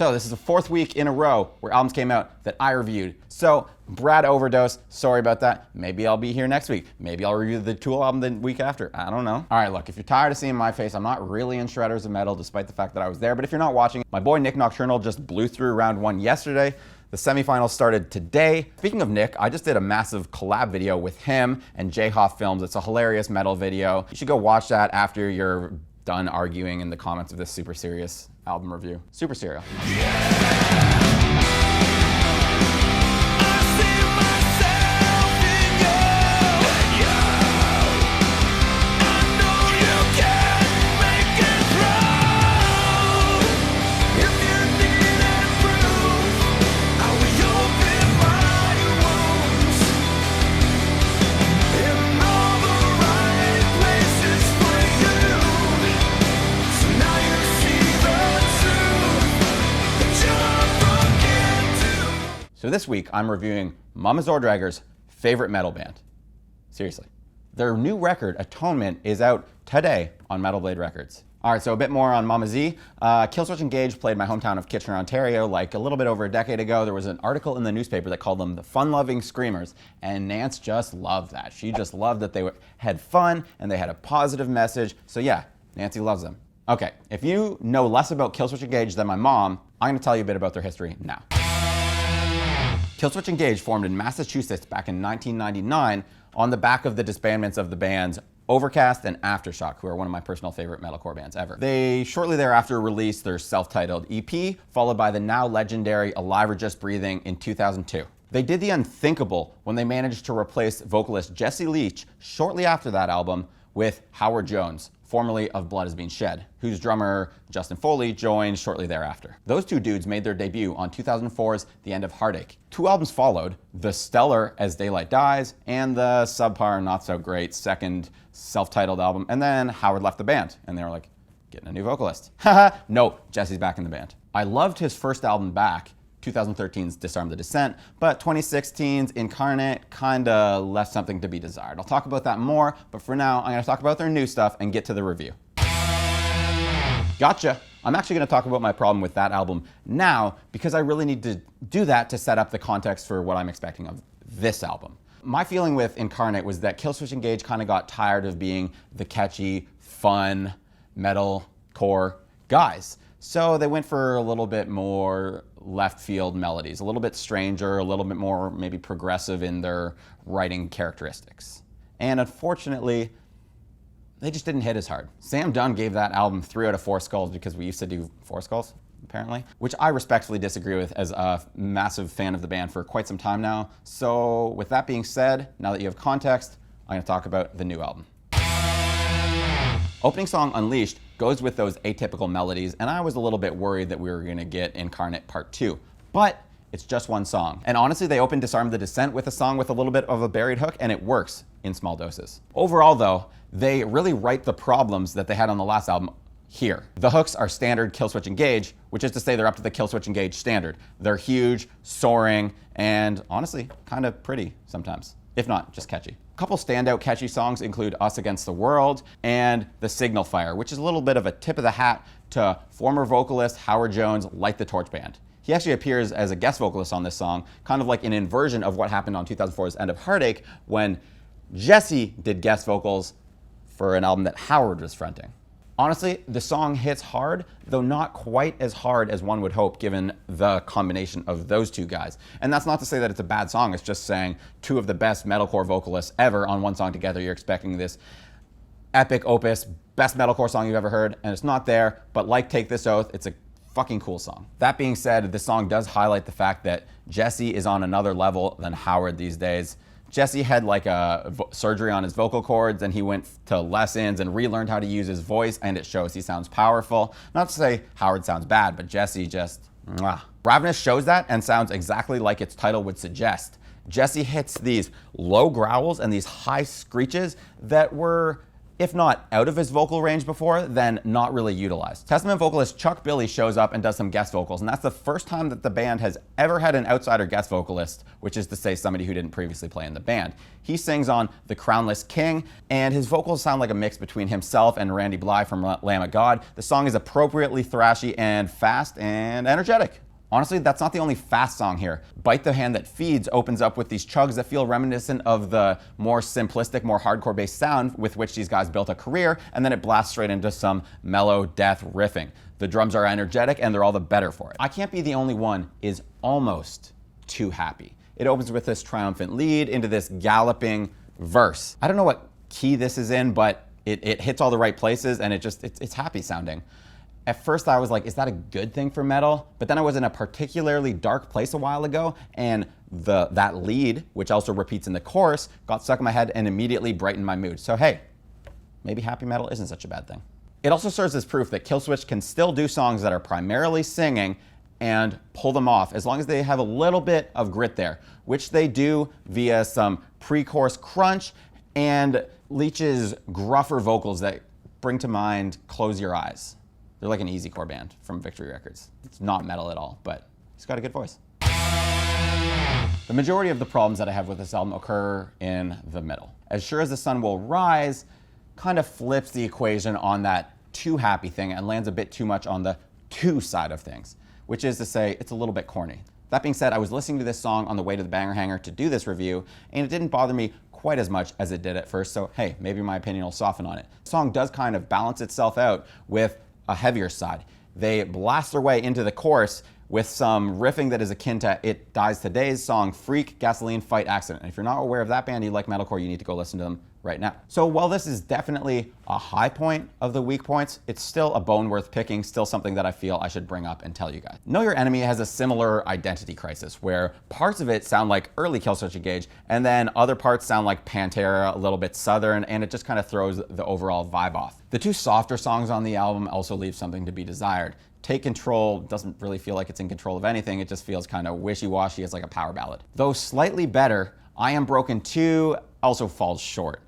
So this is the 4th week in a row where albums came out that I reviewed. So Brad overdosed, sorry about that. Maybe I'll be here next week. Maybe I'll review the Tool album the week after. I don't know. All right, look, if you're tired of seeing my face, I'm not really in Shredders of Metal, despite the fact that I was there. But if you're not watching, my boy Nick Nocturnal just blew through round 1 yesterday. The semifinals started today. Speaking of Nick, I just did a massive collab video with him and J Hoff Films. It's a hilarious metal video. You should go watch that after you're done arguing in the comments of this super serious album review. Super serial. So this week, I'm reviewing Mama Zordragger's favorite metal band. Seriously. Their new record, Atonement, is out today on Metal Blade Records. All right, so a bit more on Mama Z. Killswitch Engage played my hometown of Kitchener, Ontario, like a little bit over a decade ago. There was an article in the newspaper that called them the fun-loving screamers, and Nance just loved that. She just loved that they had fun and they had a positive message. So yeah, Nancy loves them. Okay, if you know less about Killswitch Engage than my mom, I'm gonna tell you a bit about their history now. Killswitch Engage formed in Massachusetts back in 1999 on the back of the disbandments of the bands Overcast and Aftershock, who are one of my personal favorite metalcore bands ever. They shortly thereafter released their self-titled EP, followed by the now legendary Alive or Just Breathing in 2002. They did the unthinkable when they managed to replace vocalist Jesse Leach shortly after that album with Howard Jones, formerly of Blood Has Been Shed, whose drummer Justin Foley joined shortly thereafter. Those two dudes made their debut on 2004's The End of Heartache. 2 albums followed, the stellar As Daylight Dies and the subpar not so great second self-titled album, and then Howard left the band and they were like, getting a new vocalist. Haha, no, Jesse's back in the band. I loved his first album back, 2013's Disarm the Descent, but 2016's Incarnate kinda left something to be desired. I'll talk about that more, but for now, I'm gonna talk about their new stuff and get to the review. Gotcha. I'm actually gonna talk about my problem with that album now because I really need to do that to set up the context for what I'm expecting of this album. My feeling with Incarnate was that Killswitch Engage kinda got tired of being the catchy, fun, metalcore guys. So they went for a little bit more left field melodies, a little bit stranger, a little bit more maybe progressive in their writing characteristics. And unfortunately, they just didn't hit as hard. Sam Dunn gave that album 3 out of 4 skulls because we used to do 4 skulls, apparently, which I respectfully disagree with as a massive fan of the band for quite some time now. So with that being said, now that you have context, I'm gonna talk about the new album. Opening song Unleashed goes with those atypical melodies, and I was a little bit worried that we were gonna get Incarnate Part 2, but it's just one song. And honestly, they opened Disarm the Descent with a song with a little bit of a buried hook, and it works in small doses. Overall though, they really right the problems that they had on the last album here. The hooks are standard Killswitch Engage, which is to say they're up to the Killswitch Engage standard. They're huge, soaring, and honestly, kind of pretty sometimes, if not just catchy. A couple standout catchy songs include Us Against the World and The Signal Fire, which is a little bit of a tip of the hat to former vocalist Howard Jones, Light the Torch Band. He actually appears as a guest vocalist on this song, kind of like an inversion of what happened on 2004's End of Heartache when Jesse did guest vocals for an album that Howard was fronting. Honestly, the song hits hard, though not quite as hard as one would hope given the combination of those two guys. And that's not to say that it's a bad song, it's just saying 2 of the best metalcore vocalists ever on one song together. You're expecting this epic opus, best metalcore song you've ever heard, and it's not there, but like Take This Oath, it's a fucking cool song. That being said, this song does highlight the fact that Jesse is on another level than Howard these days. Jesse had like a surgery on his vocal cords and he went to lessons and relearned how to use his voice, and it shows. He sounds powerful. Not to say Howard sounds bad, but Jesse just, mwah. Ravenous shows that and sounds exactly like its title would suggest. Jesse hits these low growls and these high screeches that were if not out of his vocal range before, then not really utilized. Testament vocalist Chuck Billy shows up and does some guest vocals, and that's the first time that the band has ever had an outsider guest vocalist, which is to say somebody who didn't previously play in the band. He sings on The Crownless King, and his vocals sound like a mix between himself and Randy Blythe from Lamb of God. The song is appropriately thrashy and fast and energetic. Honestly, that's not the only fast song here. Bite the Hand That Feeds opens up with these chugs that feel reminiscent of the more simplistic, more hardcore based sound with which these guys built a career, and then it blasts straight into some mellow death riffing. The drums are energetic and they're all the better for it. I Can't Be the Only One is almost too happy. It opens with this triumphant lead into this galloping verse. I don't know what key this is in, but it hits all the right places and it's happy sounding. At first I was like, is that a good thing for metal? But then I was in a particularly dark place a while ago, and that lead, which also repeats in the chorus, got stuck in my head and immediately brightened my mood. So hey, maybe happy metal isn't such a bad thing. It also serves as proof that Killswitch can still do songs that are primarily singing and pull them off, as long as they have a little bit of grit there, which they do via some pre-chorus crunch and Leach's gruffer vocals that bring to mind Close Your Eyes. They're like an easycore band from Victory Records. It's not metal at all, but he's got a good voice. The majority of the problems that I have with this album occur in the middle. As Sure as the Sun Will Rise kind of flips the equation on that too happy thing and lands a bit too much on the too side of things, which is to say it's a little bit corny. That being said, I was listening to this song on the way to the Banger Hangar to do this review, and it didn't bother me quite as much as it did at first, so hey, maybe my opinion will soften on it. The song does kind of balance itself out with a heavier side. They blast their way into the chorus with some riffing that is akin to It Dies Today's song Freak, Gasoline, Fight, Accident. And if you're not aware of that band, you like metalcore, you need to go listen to them right now. So while this is definitely a high point of the weak points, it's still a bone worth picking, still something that I feel I should bring up and tell you guys. Know Your Enemy has a similar identity crisis where parts of it sound like early Killswitch Engage and then other parts sound like Pantera, a little bit southern, and it just kind of throws the overall vibe off. The two softer songs on the album also leave something to be desired. Take Control doesn't really feel like it's in control of anything, it just feels kind of wishy-washy, it's like a power ballad. Though slightly better, I Am Broken 2 also falls short.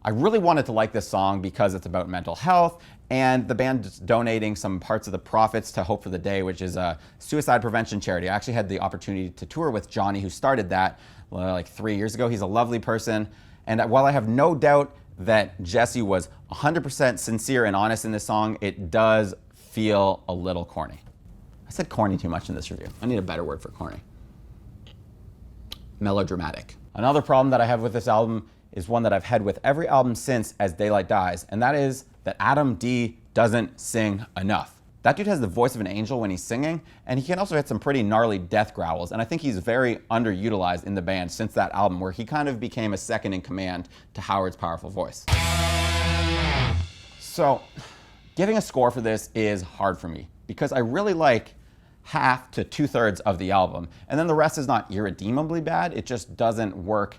I really wanted to like this song because it's about mental health, and the band is donating some parts of the profits to Hope for the Day, which is a suicide prevention charity. I actually had the opportunity to tour with Johnny, who started that like 3 years ago. He's a lovely person, and while I have no doubt that Jesse was 100% sincere and honest in this song, it does feel a little corny. I said corny too much in this review. I need a better word for corny. Melodramatic. Another problem that I have with this album is one that I've had with every album since As Daylight Dies, and that is that Adam D doesn't sing enough. That dude has the voice of an angel when he's singing, and he can also hit some pretty gnarly death growls, and I think he's very underutilized in the band since that album, where he kind of became a second in command to Howard's powerful voice. So, giving a score for this is hard for me, because I really like half to 2/3 of the album, and then the rest is not irredeemably bad, it just doesn't work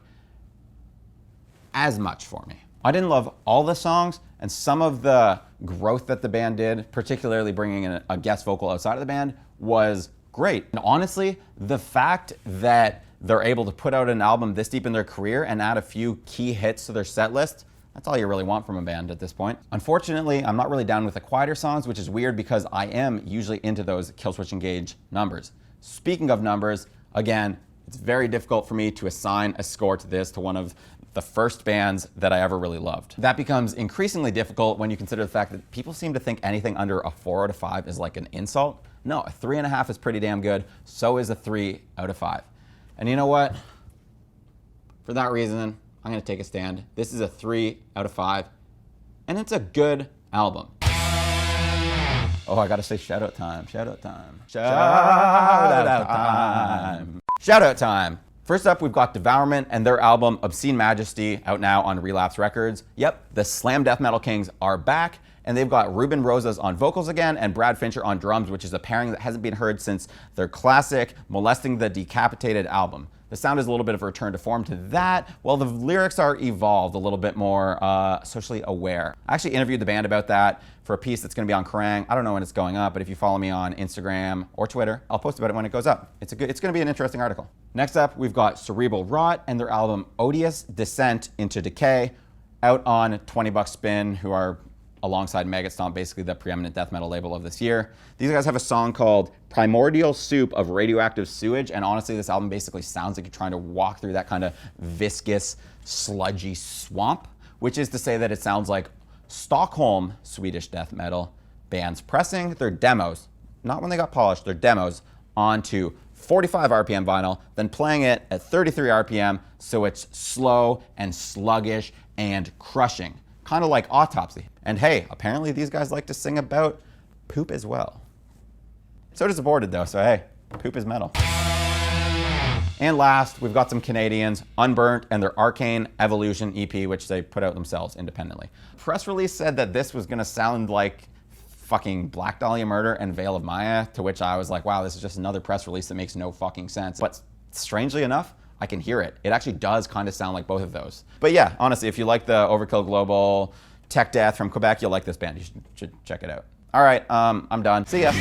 as much for me. I didn't love all the songs, and some of the growth that the band did, particularly bringing in a guest vocal outside of the band, was great. And honestly, the fact that they're able to put out an album this deep in their career and add a few key hits to their set list, that's all you really want from a band at this point. Unfortunately, I'm not really down with the quieter songs, which is weird because I am usually into those Killswitch Engage numbers. Speaking of numbers, again, it's very difficult for me to assign a score to this, to one of the first bands that I ever really loved. That becomes increasingly difficult when you consider the fact that people seem to think anything under a 4 out of 5 is like an insult. No, a 3.5 is pretty damn good. So is a 3 out of 5. And you know what? For that reason, I'm gonna take a stand. This is a 3 out of 5, and it's a good album. Oh, I gotta say shoutout time, shoutout time. Shoutout time. Shoutout time. First up, we've got Devourment and their album Obscene Majesty, out now on Relapse Records. Yep, the Slam Death Metal Kings are back, and they've got Ruben Rosas on vocals again and Brad Fincher on drums, which is a pairing that hasn't been heard since their classic Molesting the Decapitated album. The sound is a little bit of a return to form to that, while the lyrics are evolved, a little bit more socially aware. I actually interviewed the band about that for a piece that's going to be on Kerrang. I don't know when it's going up, but if you follow me on Instagram or Twitter, I'll post about it when it goes up. It's going to be an interesting article. Next up, we've got Cerebral Rot and their album Odious Descent into Decay, out on 20 Buck Spin, who are alongside Maggot Stomp, basically the preeminent death metal label of this year. These guys have a song called Primordial Soup of Radioactive Sewage, and honestly, this album basically sounds like you're trying to walk through that kind of viscous, sludgy swamp, which is to say that it sounds like Stockholm Swedish death metal bands pressing their demos, not when they got polished, their demos, onto 45 RPM vinyl, then playing it at 33 RPM so it's slow and sluggish and crushing, kind of like Autopsy. And hey, apparently these guys like to sing about poop as well. So does Aborted though, so hey, poop is metal. And last, we've got some Canadians, Unburnt and their Arcane Evolution EP, which they put out themselves independently. Press release said that this was gonna sound like fucking Black Dahlia Murder and Veil of Maya, to which I was like, wow, this is just another press release that makes no fucking sense. But strangely enough, I can hear it. It actually does kind of sound like both of those. But yeah, honestly, if you like the Overkill Global tech death from Quebec, you'll like this band. You should check it out. All right, I'm done. See ya.